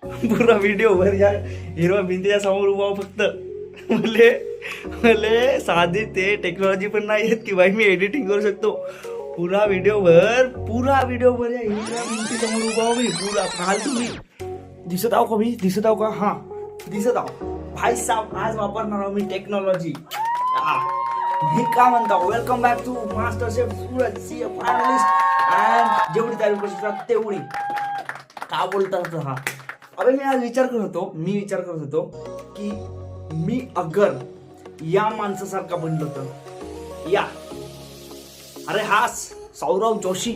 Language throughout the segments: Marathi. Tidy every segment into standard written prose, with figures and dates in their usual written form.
पुरा व्हिडिओ भर या हिरवा भिंतीच्या समोर उभा हो फक्त. मले मले साधी ते टेक्नॉलॉजी पण नाही येत की बाई मी एडिटिंग करू शकतो. पुरा व्हिडिओ भर या हिरव्या भिंती समोर उभा हो मी पुरा. काल तुम्ही दिसत आहो का मी? दिसत आहो का? हा दिसत आहो भाई साहेब. आज वापरणार आहो मी टेक्नॉलॉजी. मी का म्हणता welcome back to master chef Suraj C finalist and जेवढी तारीफ करू शकतात तेवढी. का बोलतात हा? अबे मी आज विचार करत होतो की मी अगर या माणसासारखा बनलो तर या अरे हा सौरव जोशी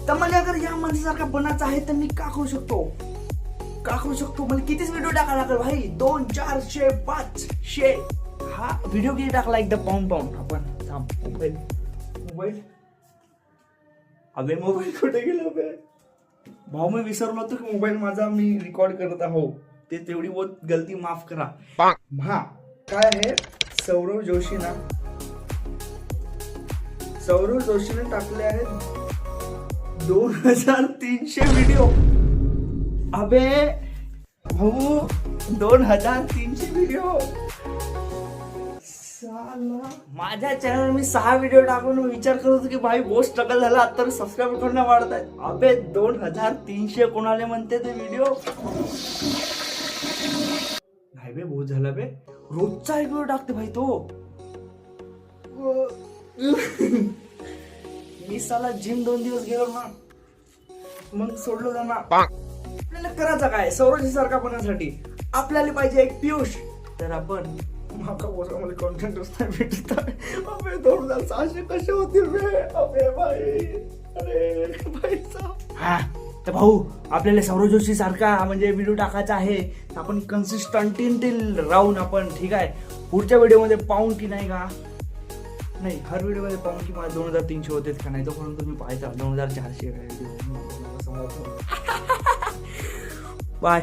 तर मला अगर या माणसासारखा बनायचं आहे तर मी का करू शकतो मला कितीच व्हिडिओ टाकायला लागेल भाई 200, 400, 500. हा व्हिडिओ किती टाकला एकदा पाहून आपण थांब. मोबाईल अबे मोबाईल कुठे गेला बे भाऊ? मी विसरलो होतो की मोबाईल माझा मी रेकॉर्ड करत आहो. ते तेवढी बहुत गलती माफ करा. हा काय आहे सौरव जोशीने टाकले आहेत 2300 व्हिडिओ. अबे भाऊ 2300 व्हिडिओ. माझ्या चॅनल मी 6 व्हिडिओ टाकून विचार करत होतो की भाई बहुत स्ट्रगल झाला तर सबस्क्राईब करणं वाढत आहे. अबे 2300 कोणाले म्हणते ते व्हिडिओ? नाही बे बहुत झाला बे. रोजचा एक व्हिडिओ टाकते भाई तो. मी साला जिम 2 दिवस गेलो ना मग सोडलो ना. आपल्याला करायचं काय सौरजी सारखा बनण्यासाठी? आपल्याला पाहिजे एक पियुष. तर आपण माका मला कॉन्टेंटच नाही भेटत आहे. अबे 2600 कसे होतील बे? अबे भाई अरे भाई हा तर भाऊ आपल्याला सौरव जोशी सारखा म्हणजे व्हिडिओ टाकायचा आहे. आपण कन्सिस्टंट राहून आपण ठीक आहे पुढच्या व्हिडिओमध्ये पाहून की नाही का नाही हर व्हिडिओमध्ये पाहून की मला 2300 होते का नाही तोपर्यंत तुम्ही पाहायचा 2400 व्हिडिओ. बाय.